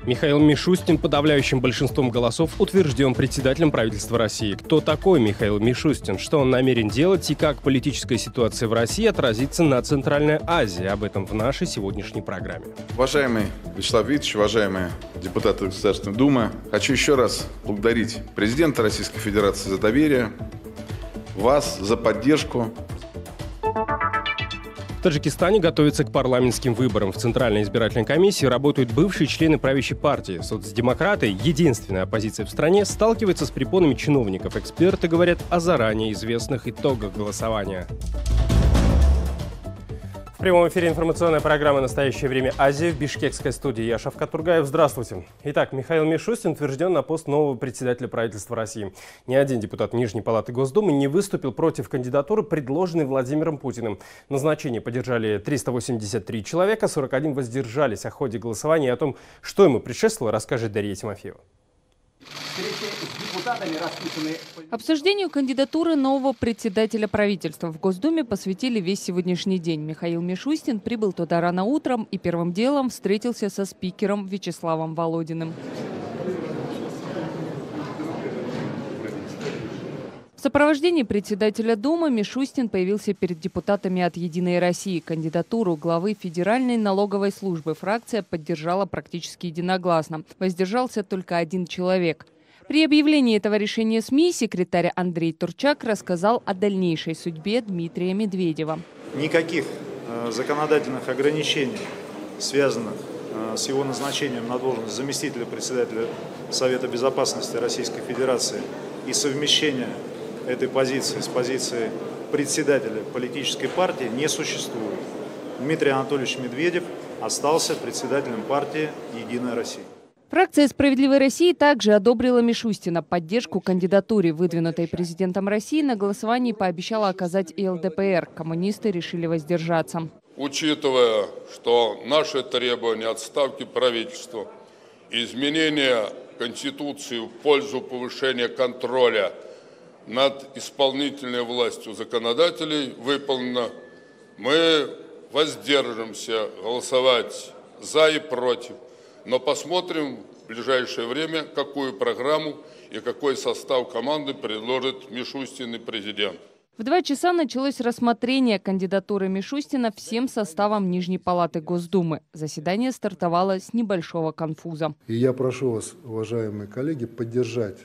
Михаил Мишустин подавляющим большинством голосов утвержден председателем правительства России. Кто такой Михаил Мишустин, что он намерен делать и как политическая ситуация в России отразится на Центральной Азии? Об этом в нашей сегодняшней программе. Уважаемый Вячеслав Викторович, уважаемые депутаты Государственной Думы, хочу еще раз поблагодарить президента Российской Федерации за доверие, вас за поддержку. В Таджикистане готовятся к парламентским выборам. В Центральной избирательной комиссии работают бывшие члены правящей партии. Соцдемократы, единственная оппозиция в стране, сталкиваются с препонами чиновников. Эксперты говорят о заранее известных итогах голосования. В прямом эфире информационная программа «Настоящее время Азии» в бишкекской студии. Я Шавкат Тургаев. Здравствуйте. Итак, Михаил Мишустин утвержден на пост нового председателя правительства России. Ни один депутат Нижней палаты Госдумы не выступил против кандидатуры, предложенной Владимиром Путиным. Назначение поддержали 383 человека, 41 воздержались. О ходе голосования и о том, что ему предшествовало, расскажет Дарья Тимофеева. Обсуждению кандидатуры нового председателя правительства в Госдуме посвятили весь сегодняшний день. Михаил Мишустин прибыл туда рано утром и первым делом встретился со спикером Вячеславом Володиным. В сопровождении председателя Думы Мишустин появился перед депутатами от «Единой России». Кандидатуру главы Федеральной налоговой службы фракция поддержала практически единогласно. Воздержался только один человек. При объявлении этого решения СМИ секретарь Андрей Турчак рассказал о дальнейшей судьбе Дмитрия Медведева. Никаких законодательных ограничений, связанных с его назначением на должность заместителя председателя Совета Безопасности Российской Федерации и совмещения этой позиции с позицией председателя политической партии не существует. Дмитрий Анатольевич Медведев остался председателем партии «Единая Россия». Фракция «Справедливой России» также одобрила Мишустина. Поддержку кандидатуре, выдвинутой президентом России, на голосовании пообещала оказать и ЛДПР. Коммунисты решили воздержаться. Учитывая, что наши требования отставки правительства и изменения Конституции в пользу повышения контроля над исполнительной властью законодателей выполнено, мы воздержимся голосовать за и против. Но посмотрим в ближайшее время, какую программу и какой состав команды предложит Мишустин и президент. В 2 часа началось рассмотрение кандидатуры Мишустина всем составом Нижней палаты Госдумы. Заседание стартовало с небольшого конфуза. И я прошу вас, уважаемые коллеги, поддержать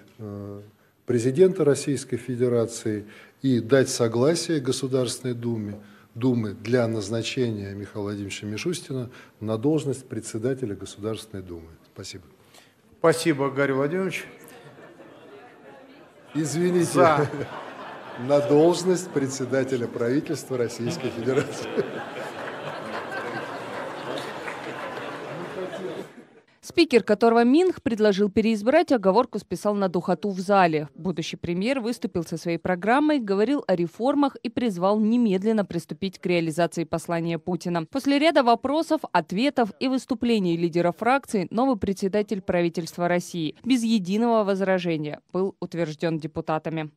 президента Российской Федерации и дать согласие Государственной Думы для назначения Михаила Владимировича Мишустина на должность председателя Государственной Думы. Спасибо. Спасибо, Гарри Владимирович. Извините, на должность председателя правительства Российской Федерации. Спикер, которого Минх предложил переизбрать, оговорку списал на духоту в зале. Будущий премьер выступил со своей программой, говорил о реформах и призвал немедленно приступить к реализации послания Путина. После ряда вопросов, ответов и выступлений лидеров фракции новый председатель правительства России без единого возражения был утвержден депутатами.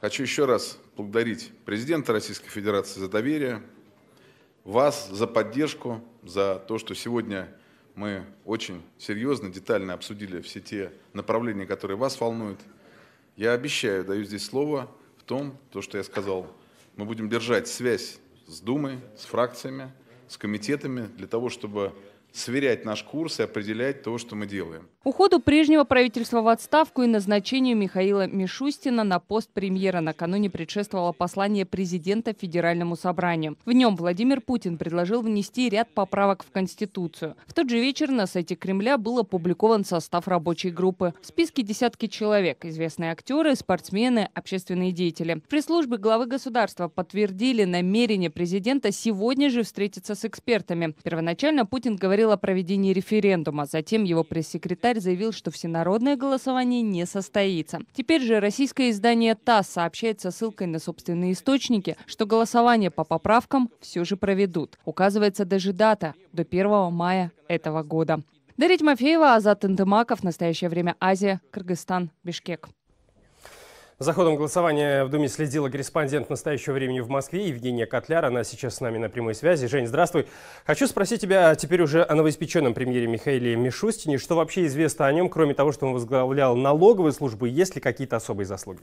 Хочу еще раз поблагодарить президента Российской Федерации за доверие, вас за поддержку, за то, что сегодня мы очень серьезно, детально обсудили все те направления, которые вас волнуют. Я обещаю, даю здесь слово в том, что я сказал. Мы будем держать связь с Думой, с фракциями, с комитетами для того, чтобы сверять наш курс и определять то, что мы делаем. Уходу прежнего правительства в отставку и назначению Михаила Мишустина на пост премьера накануне предшествовало послание президента Федеральному собранию. В нем Владимир Путин предложил внести ряд поправок в Конституцию. В тот же вечер на сайте Кремля был опубликован состав рабочей группы. В списке десятки человек – известные актеры, спортсмены, общественные деятели. В пресс-службе главы государства подтвердили намерение президента сегодня же встретиться с экспертами. Первоначально Путин говорил о проведении референдума. Затем его пресс-секретарь заявил, что всенародное голосование не состоится. Теперь же российское издание ТАСС сообщает со ссылкой на собственные источники, что голосование по поправкам все же проведут. Указывается даже дата – до 1 мая этого года. Дарья Тимофеева, Азат Интымаков. Настоящее время Азия. Кыргызстан. Бишкек. За ходом голосования в Думе следила корреспондент «Настоящего времени» в Москве Евгения Котляр. Она сейчас с нами на прямой связи. Жень, здравствуй. Хочу спросить тебя теперь уже о новоиспеченном премьере Михаиле Мишустине. Что вообще известно о нем, кроме того, что он возглавлял налоговую службу? Есть ли какие-то особые заслуги?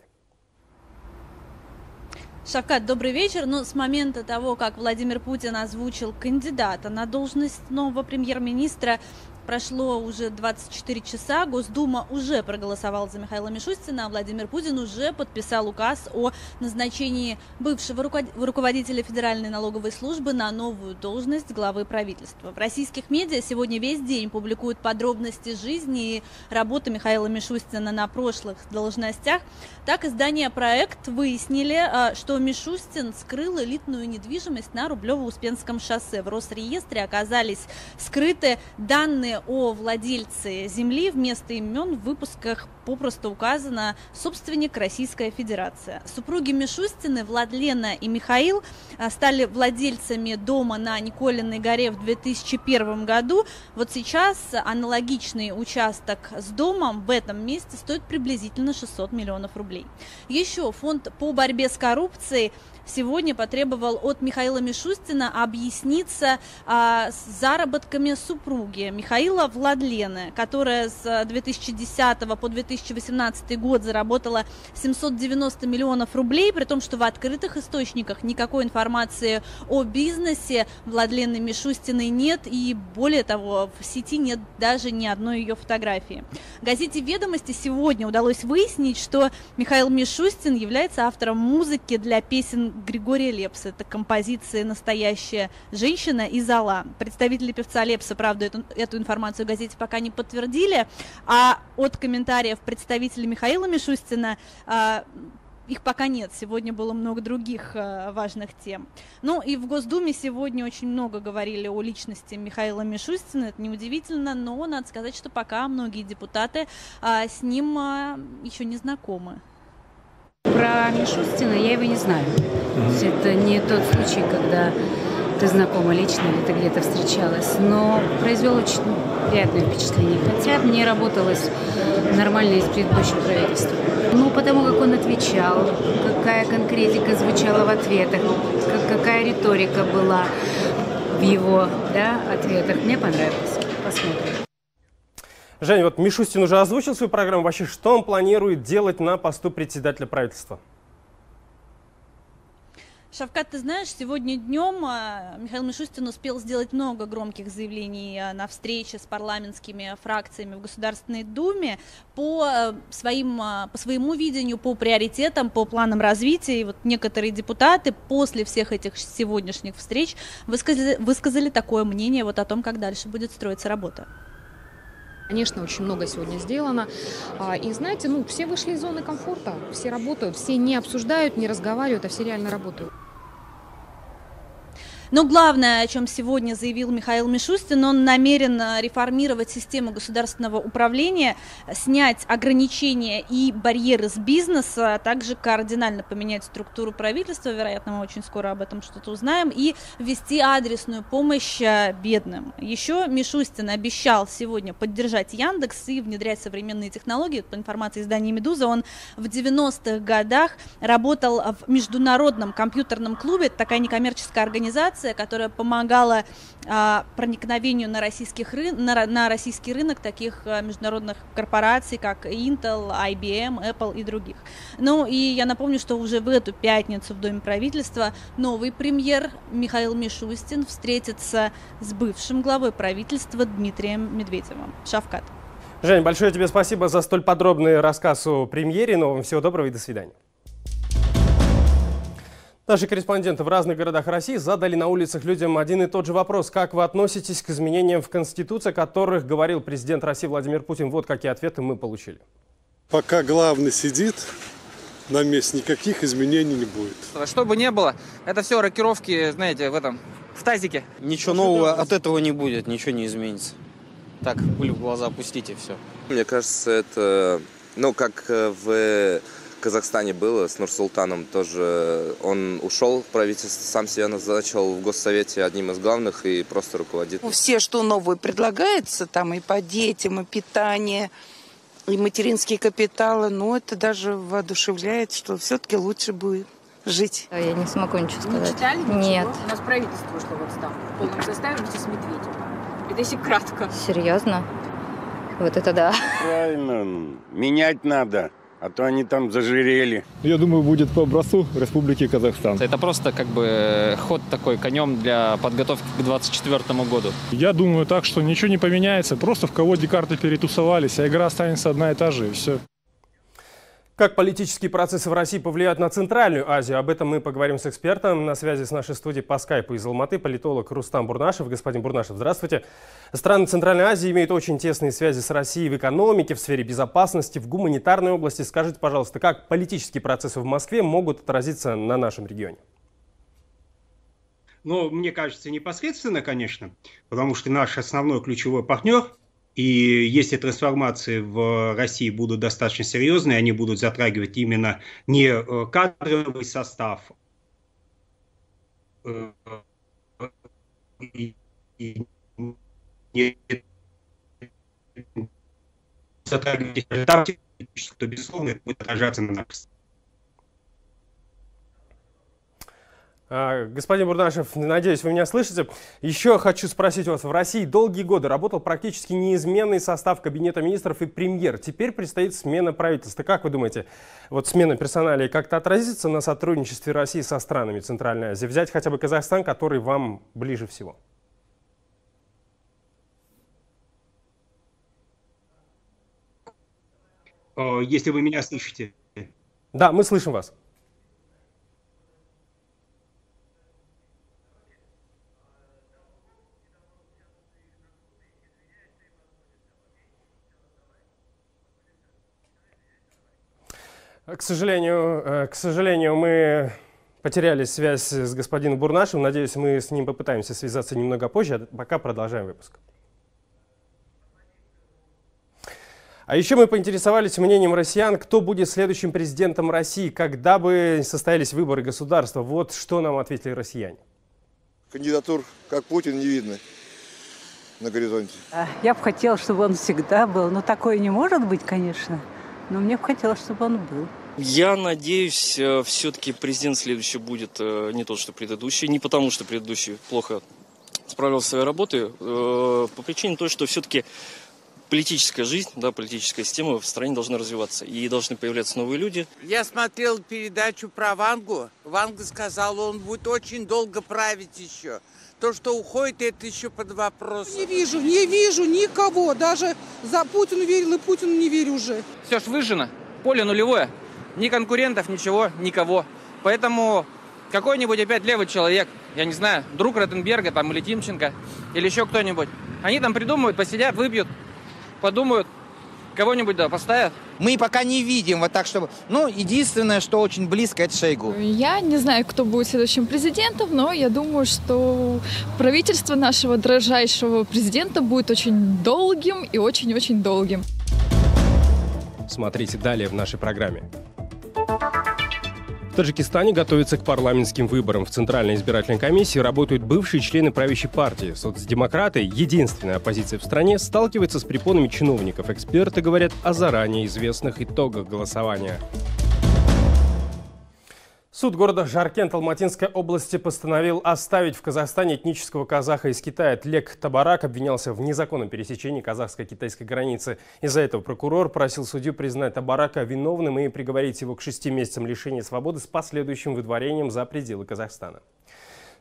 Шавкат, добрый вечер. С момента того, как Владимир Путин озвучил кандидата на должность нового премьер-министра, прошло уже 24 часа, Госдума уже проголосовала за Михаила Мишустина, а Владимир Путин уже подписал указ о назначении бывшего руководителя Федеральной налоговой службы на новую должность главы правительства. В российских медиа сегодня весь день публикуют подробности жизни и работы Михаила Мишустина на прошлых должностях. Так, издание «Проект» выяснили, что Мишустин скрыл элитную недвижимость на Рублево-Успенском шоссе. В Росреестре оказались скрыты данные о владельце земли. Вместо имен в выпусках попросту указано собственник Российская Федерация. Супруги Мишустины, Владлена и Михаил, стали владельцами дома на Николиной горе в 2001 году. Вот сейчас аналогичный участок с домом в этом месте стоит приблизительно 600 миллионов рублей. Еще фонд по борьбе с коррупцией сегодня потребовал от Михаила Мишустина объясниться с заработками супруги Михаила Владлены, которая с 2010 по 2018 год заработала 790 миллионов рублей, при том, что в открытых источниках никакой информации о бизнесе Владлены Мишустиной нет, и более того, в сети нет даже ни одной ее фотографии. Газете «Ведомости» сегодня удалось выяснить, что Михаил Мишустин является автором музыки для песен Григория Лепса. Это композиция «Настоящая женщина» и «Зола». Представители певца Лепса, правда, эту информацию в газете пока не подтвердили, а от комментариев представителей Михаила Мишустина их пока нет. Сегодня было много других важных тем. И в Госдуме сегодня очень много говорили о личности Михаила Мишустина. Это неудивительно, но надо сказать, что пока многие депутаты с ним еще не знакомы. Про Мишустина я его не знаю. Это не тот случай, когда ты знакома лично или ты где-то встречалась, но произвел очень приятное впечатление. Хотя мне работалось нормально из предыдущего правительства. Потому как он отвечал, какая конкретика звучала в ответах, какая риторика была в его ответах, мне понравилось. Посмотрим. Жень, вот Мишустин уже озвучил свою программу. Вообще, что он планирует делать на посту председателя правительства? Шавкат, ты знаешь, сегодня днем Михаил Мишустин успел сделать много громких заявлений на встрече с парламентскими фракциями в Государственной Думе по своему видению, по приоритетам, по планам развития. И вот некоторые депутаты после всех этих сегодняшних встреч высказали такое мнение о том, как дальше будет строиться работа. Конечно, очень много сегодня сделано. И знаете, все вышли из зоны комфорта, все работают, все не обсуждают, не разговаривают, а все реально работают. Но главное, о чем сегодня заявил Михаил Мишустин, он намерен реформировать систему государственного управления, снять ограничения и барьеры с бизнеса, а также кардинально поменять структуру правительства, вероятно, мы очень скоро об этом что-то узнаем, и ввести адресную помощь бедным. Еще Мишустин обещал сегодня поддержать Яндекс и внедрять современные технологии. По информации издания «Медуза», он в 90-х годах работал в Международном компьютерном клубе, это такая некоммерческая организация, которая помогала проникновению на российский рынок таких международных корпораций, как Intel, IBM, Apple и других. И я напомню, что уже в эту пятницу в Доме правительства новый премьер Михаил Мишустин встретится с бывшим главой правительства Дмитрием Медведевым. Шавкат. Жень, большое тебе спасибо за столь подробный рассказ о премьере. Новым всего доброго и до свидания. Наши корреспонденты в разных городах России задали на улицах людям один и тот же вопрос. Как вы относитесь к изменениям в Конституции, о которых говорил президент России Владимир Путин? Вот какие ответы мы получили. Пока главный сидит на месте, никаких изменений не будет. Что бы ни было, это все рокировки, знаете, в тазике. Ничего нового от этого не будет, ничего не изменится. Так, пыль в глаза опустите, все. Мне кажется, это, как в Казахстане было с Нурсултаном, тоже он ушел в правительство, сам себя назначил в Госсовете одним из главных и просто руководит. Все, что новое предлагается, там и по детям, и питание, и материнские капиталы, но это даже воодушевляет, что все-таки лучше будет жить. Я не смогу ничего сказать. Не читали ничего? Нет. У нас правительство ушло в отставку в полном составе вместе с Медведевым. Это если кратко. Серьезно? Вот это да. Правильно, менять надо, а то они там зажирели. Я думаю, будет по образцу Республики Казахстан. Это просто как бы ход такой конем для подготовки к 2024 году. Я думаю так, что ничего не поменяется, просто в колоде карты перетусовались, а игра останется одна и та же, и все. Как политические процессы в России повлияют на Центральную Азию? Об этом мы поговорим с экспертом. На связи с нашей студией по скайпу из Алматы политолог Рустам Бурнашев. Господин Бурнашев, здравствуйте. Страны Центральной Азии имеют очень тесные связи с Россией в экономике, в сфере безопасности, в гуманитарной области. Скажите, пожалуйста, как политические процессы в Москве могут отразиться на нашем регионе? Ну, мне кажется, непосредственно, конечно, потому что наш основной ключевой партнер. И если трансформации в России будут достаточно серьезные, они будут затрагивать именно не кадровый состав, не затрагивать, то, безусловно, это будет отражаться на нас. Господин Бурнашев, надеюсь, вы меня слышите. Еще хочу спросить вас. В России долгие годы работал практически неизменный состав Кабинета министров и премьер. Теперь предстоит смена правительства. Как вы думаете, вот смена персоналии как-то отразится на сотрудничестве России со странами Центральной Азии? Взять хотя бы Казахстан, который вам ближе всего. Если вы меня слышите. Да, мы слышим вас. К сожалению, мы потеряли связь с господином Бурнашевым. Надеюсь, мы с ним попытаемся связаться немного позже. А пока продолжаем выпуск. А еще мы поинтересовались мнением россиян, кто будет следующим президентом России, когда бы состоялись выборы государства. Вот что нам ответили россияне. Кандидатур, как Путин, не видно на горизонте. Я бы хотела, чтобы он всегда был. Но такое не может быть, конечно. Но мне бы хотелось, чтобы он был. Я надеюсь, все-таки президент следующий будет не тот, что предыдущий. Не потому, что предыдущий плохо справился со своей работой. По причине той, что все-таки политическая жизнь, да, политическая система в стране должна развиваться. И должны появляться новые люди. Я смотрел передачу про Вангу. Ванга сказал, он будет очень долго править еще. То, что уходит, это еще под вопрос. Не вижу никого. Даже за Путина верил, и Путину не верю уже. Все ж выжжено. Поле нулевое. Ни конкурентов, ничего, никого. Поэтому какой-нибудь опять левый человек, я не знаю, друг Ротенберга там, или Тимченко, или еще кто-нибудь. Они там придумают, посидят, выпьют, подумают, кого-нибудь да поставят. Мы пока не видим вот так, чтобы... Ну, единственное, что очень близко, это Шойгу. Я не знаю, кто будет следующим президентом, но я думаю, что правительство нашего дорожайшего президента будет очень долгим и очень-очень долгим. Смотрите далее в нашей программе. В Таджикистане готовятся к парламентским выборам. В Центральной избирательной комиссии работают бывшие члены правящей партии. Соцдемократы, единственная оппозиция в стране, сталкиваются с препонами чиновников. Эксперты говорят о заранее известных итогах голосования. Суд города Жаркент Алматинской области постановил оставить в Казахстане этнического казаха из Китая. Тлек Табарак обвинялся в незаконном пересечении казахско-китайской границы. Из-за этого прокурор просил судью признать Табарака виновным и приговорить его к 6 месяцам лишения свободы с последующим выдворением за пределы Казахстана.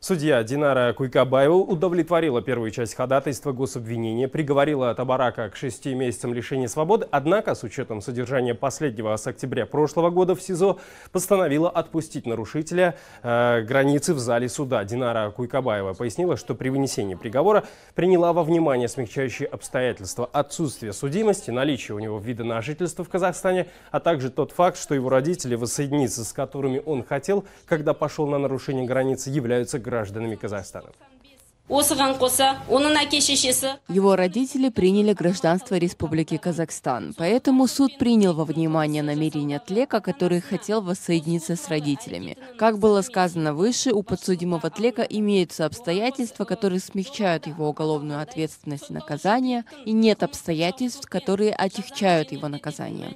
Судья Динара Куйкабаева удовлетворила первую часть ходатайства гособвинения, приговорила Табарака к 6 месяцам лишения свободы, однако с учетом содержания последнего с октября прошлого года в СИЗО постановила отпустить нарушителя границы в зале суда. Динара Куйкабаева пояснила, что при вынесении приговора приняла во внимание смягчающие обстоятельства: отсутствие судимости, наличие у него вида на жительство в Казахстане, а также тот факт, что его родители, воссоединиться с которыми он хотел, когда пошел на нарушение границы, являются гражданами Казахстана. Его родители приняли гражданство Республики Казахстан, поэтому суд принял во внимание намерения Тлека, который хотел воссоединиться с родителями. Как было сказано выше, у подсудимого Тлека имеются обстоятельства, которые смягчают его уголовную ответственность и наказание, и нет обстоятельств, которые отягчают его наказание.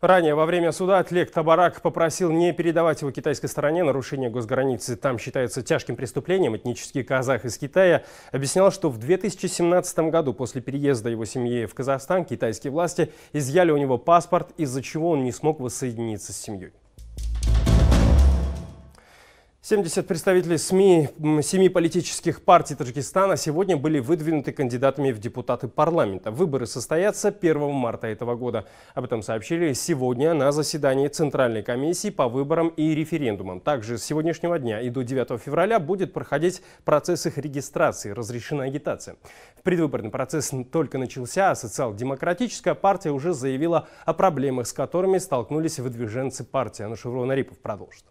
Ранее во время суда Тлек Табарак попросил не передавать его китайской стороне. Нарушение госграницы там считается тяжким преступлением. Этнический казах из Китая объяснял, что в 2017 году после переезда его семьи в Казахстан китайские власти изъяли у него паспорт, из-за чего он не смог воссоединиться с семьей. 70 представителей СМИ 7 политических партий Таджикистана сегодня были выдвинуты кандидатами в депутаты парламента. Выборы состоятся 1 марта этого года. Об этом сообщили сегодня на заседании Центральной комиссии по выборам и референдумам. Также с сегодняшнего дня и до 9 февраля будет проходить процесс их регистрации, разрешена агитация. Предвыборный процесс только начался, а социал-демократическая партия уже заявила о проблемах, с которыми столкнулись выдвиженцы партии. Анушеврон Арипов продолжит.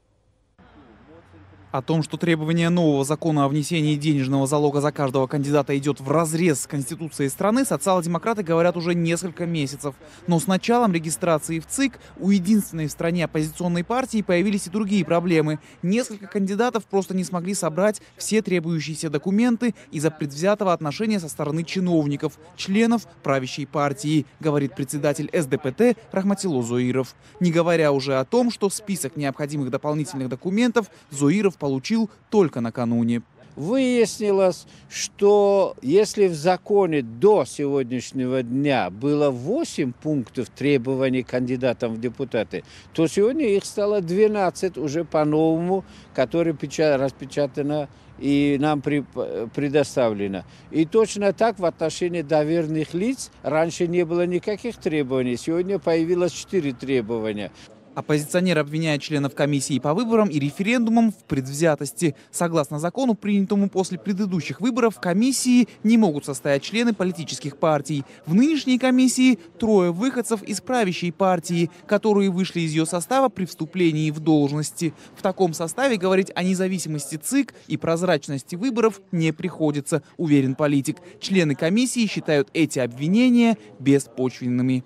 О том, что требование нового закона о внесении денежного залога за каждого кандидата идет вразрез с Конституцией страны, социал-демократы говорят уже несколько месяцев. Но с началом регистрации в ЦИК у единственной в стране оппозиционной партии появились и другие проблемы. Несколько кандидатов просто не смогли собрать все требующиеся документы из-за предвзятого отношения со стороны чиновников, членов правящей партии, говорит председатель СДПТ Рахматилло Зоиров. Не говоря уже о том, что список необходимых дополнительных документов Зоиров получил только накануне. Выяснилось, что если в законе до сегодняшнего дня было 8 пунктов требований кандидатам в депутаты, то сегодня их стало 12 уже по-новому, которые распечатано и нам предоставлено. И точно так в отношении доверенных лиц раньше не было никаких требований, сегодня появилось 4 требования. Оппозиционер обвиняет членов комиссии по выборам и референдумам в предвзятости. Согласно закону, принятому после предыдущих выборов, в комиссии не могут состоять члены политических партий. В нынешней комиссии 3 выходцев из правящей партии, которые вышли из ее состава при вступлении в должности. В таком составе говорить о независимости ЦИК и прозрачности выборов не приходится, уверен политик. Члены комиссии считают эти обвинения беспочвенными.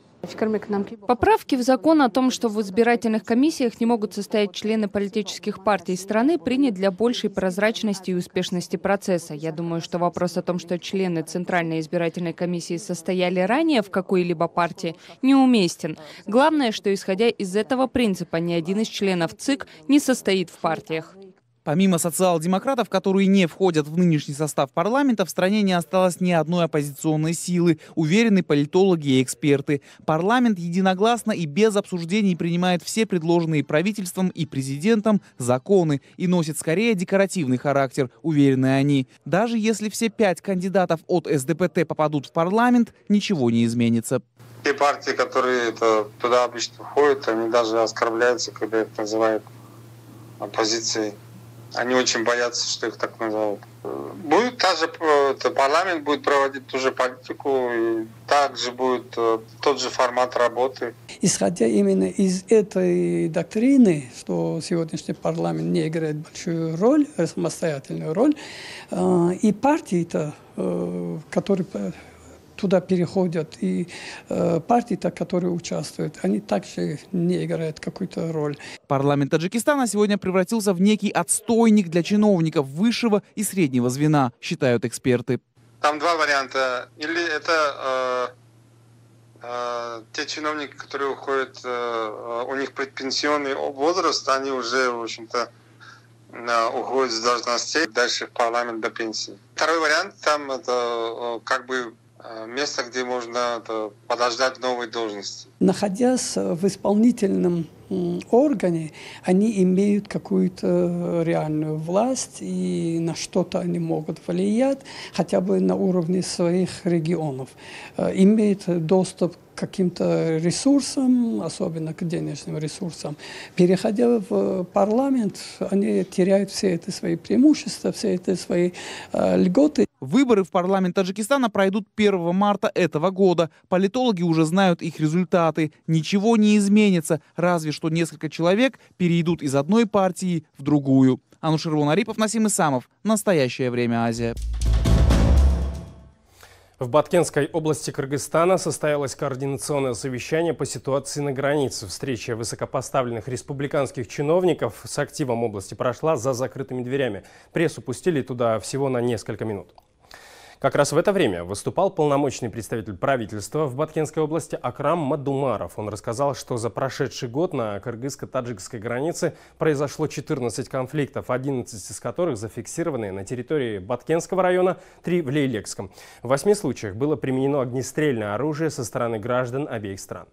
Поправки в закон о том, что в избирательных комиссиях не могут состоять члены политических партий страны, приняты для большей прозрачности и успешности процесса. Я думаю, что вопрос о том, что члены Центральной избирательной комиссии состояли ранее в какой-либо партии, неуместен. Главное, что исходя из этого принципа, ни один из членов ЦИК не состоит в партиях. Помимо социал-демократов, которые не входят в нынешний состав парламента, в стране не осталось ни одной оппозиционной силы, уверены политологи и эксперты. Парламент единогласно и без обсуждений принимает все предложенные правительством и президентом законы и носит скорее декоративный характер, уверены они. Даже если все 5 кандидатов от СДПТ попадут в парламент, ничего не изменится. Те партии, которые туда обычно входят, они даже оскорбляются, когда их называют оппозицией. Они очень боятся, что их так назовут. Будет также парламент будет проводить ту же политику, и также будет тот же формат работы. Исходя именно из этой доктрины, что сегодняшний парламент не играет большую роль, самостоятельную роль, и партии-то, которые туда переходят, и партии-то, которые участвуют, они также не играют какую-то роль. Парламент Таджикистана сегодня превратился в некий отстойник для чиновников высшего и среднего звена, считают эксперты. Там 2 варианта. Или это те чиновники, которые уходят, у них предпенсионный возраст, они уже, в общем-то, уходят с должностей дальше в парламент до пенсии. Второй вариант, там это как бы место, где можно подождать новой должности. Находясь в исполнительном органе, они имеют какую-то реальную власть, и на что-то они могут влиять, хотя бы на уровне своих регионов. Имеют доступ к каким-то ресурсам, особенно к денежным ресурсам. Переходя в парламент, они теряют все эти свои преимущества, все эти свои льготы. Выборы в парламент Таджикистана пройдут 1 марта этого года. Политологи уже знают их результаты. Ничего не изменится, разве что несколько человек перейдут из одной партии в другую. Анушер Вунарипов, Насим Исамов. Настоящее время Азия. В Баткенской области Кыргызстана состоялось координационное совещание по ситуации на границе. Встреча высокопоставленных республиканских чиновников с активом области прошла за закрытыми дверями. Прессу пустили туда всего на несколько минут. Как раз в это время выступал полномочный представитель правительства в Баткенской области Акрам Мадумаров. Он рассказал, что за прошедший год на кыргызско-таджикской границе произошло 14 конфликтов, 11 из которых зафиксированы на территории Баткенского района, 3 в Лейлекском. В 8 случаях было применено огнестрельное оружие со стороны граждан обеих стран.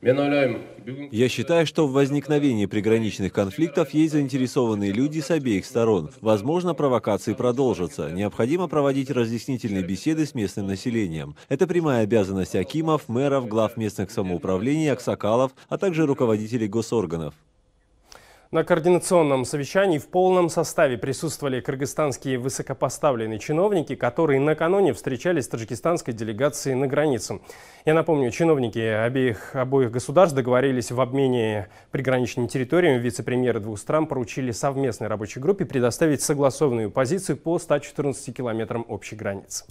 Я считаю, что в возникновении приграничных конфликтов есть заинтересованные люди с обеих сторон. Возможно, провокации продолжатся. Необходимо проводить разъяснительные беседы с местным населением. Это прямая обязанность акимов, мэров, глав местных самоуправлений, аксакалов, а также руководителей госорганов. На координационном совещании в полном составе присутствовали кыргызстанские высокопоставленные чиновники, которые накануне встречались с таджикистанской делегацией на границе. Я напомню, чиновники обоих государств договорились в обмене приграничными территориями. Вице-премьеры двух стран поручили совместной рабочей группе предоставить согласованную позицию по 114 километрам общей границы.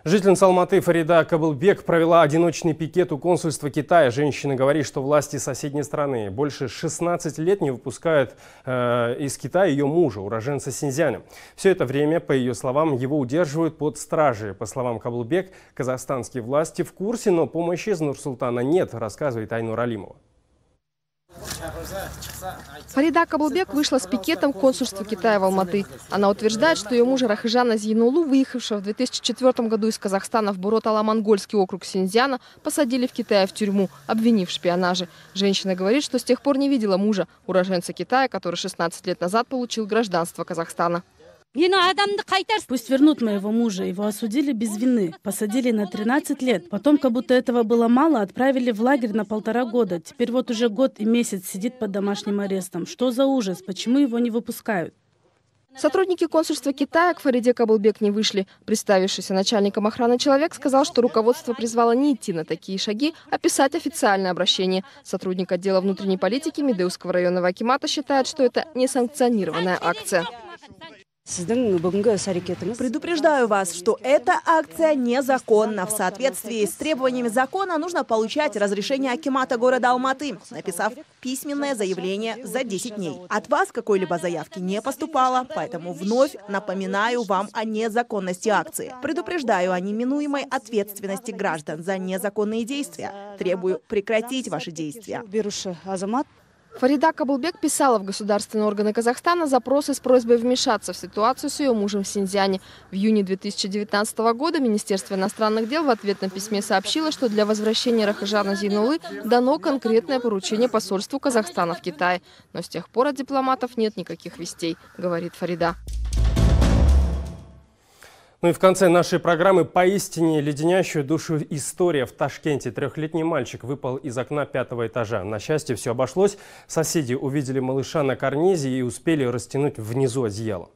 Жительница Алматы Фарида Кабылбек провела одиночный пикет у консульства Китая. Женщина говорит, что власти соседней страны больше 16 лет не выпускают из Китая ее мужа, уроженца Синьцзяня. Все это время, по ее словам, его удерживают под стражей. По словам Кабылбек, казахстанские власти в курсе, но помощи из Нур-Султана нет, рассказывает Айнур Алимова. Фарида Кабылбек вышла с пикетом к консульству Китая в Алматы. Она утверждает, что ее мужа Рахижана Зейнулу, выехавшего в 2004 году из Казахстана в Бурот-Ала-Монгольский округ Синьцзяна, посадили в Китае в тюрьму, обвинив в шпионаже. Женщина говорит, что с тех пор не видела мужа, уроженца Китая, который 16 лет назад получил гражданство Казахстана. Пусть вернут моего мужа. Его осудили без вины. Посадили на 13 лет. Потом, как будто этого было мало, отправили в лагерь на 1,5 года. Теперь вот уже год и месяц сидит под домашним арестом. Что за ужас? Почему его не выпускают? Сотрудники консульства Китая к Фариде Кабылбек не вышли. Представившийся начальником охраны человек сказал, что руководство призвало не идти на такие шаги, а писать официальное обращение. Сотрудник отдела внутренней политики Медеуского районного акимата считает, что это несанкционированная акция. Предупреждаю вас, что эта акция незаконна. В соответствии с требованиями закона нужно получать разрешение акимата города Алматы, написав письменное заявление за 10 дней. От вас какой-либо заявки не поступало, поэтому вновь напоминаю вам о незаконности акции. Предупреждаю о неминуемой ответственности граждан за незаконные действия. Требую прекратить ваши действия. Фарида Кабылбек писала в государственные органы Казахстана запросы с просьбой вмешаться в ситуацию с ее мужем в Синьцзяне. В июне 2019 года Министерство иностранных дел в ответном письме сообщило, что для возвращения Рахижана Зейнулы дано конкретное поручение посольству Казахстана в Китае. Но с тех пор от дипломатов нет никаких вестей, говорит Фарида. Ну и в конце нашей программы поистине леденящую душу история. В Ташкенте 3-летний мальчик выпал из окна 5-го этажа. На счастье, все обошлось. Соседи увидели малыша на карнизе и успели растянуть внизу одеяло.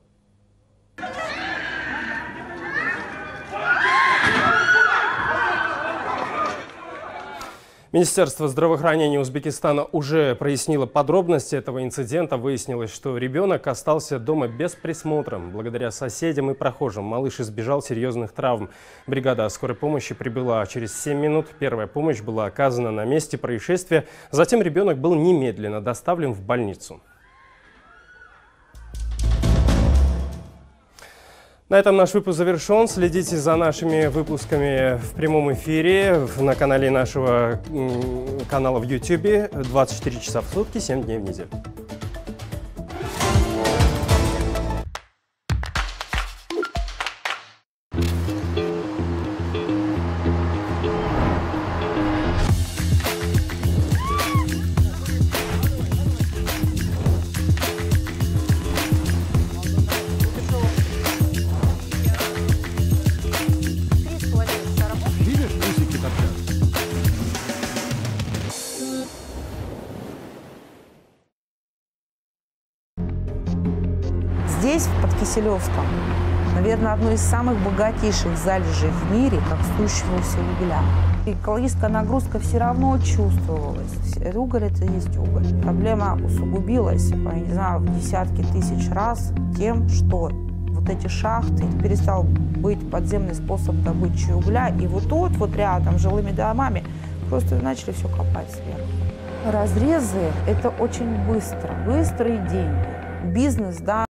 Министерство здравоохранения Узбекистана уже прояснило подробности этого инцидента. Выяснилось, что ребенок остался дома без присмотра. Благодаря соседям и прохожим малыш избежал серьезных травм. Бригада скорой помощи прибыла через 7 минут. Первая помощь была оказана на месте происшествия. Затем ребенок был немедленно доставлен в больницу. На этом наш выпуск завершен. Следите за нашими выпусками в прямом эфире на канале нашего канала в YouTube 24 часа в сутки, 7 дней в неделю. Здесь, в Подкиселевском, наверное, одно из самых богатейших залежей в мире, как сущегося угля. Экологическая нагрузка все равно чувствовалась. Уголь – это есть уголь. Проблема усугубилась, я не знаю, в десятки тысяч раз тем, что вот эти шахты, перестал быть подземный способ добычи угля. И вот тут, вот рядом, с жилыми домами, просто начали все копать сверху. Разрезы – это очень быстро, быстрые деньги. Бизнес, да.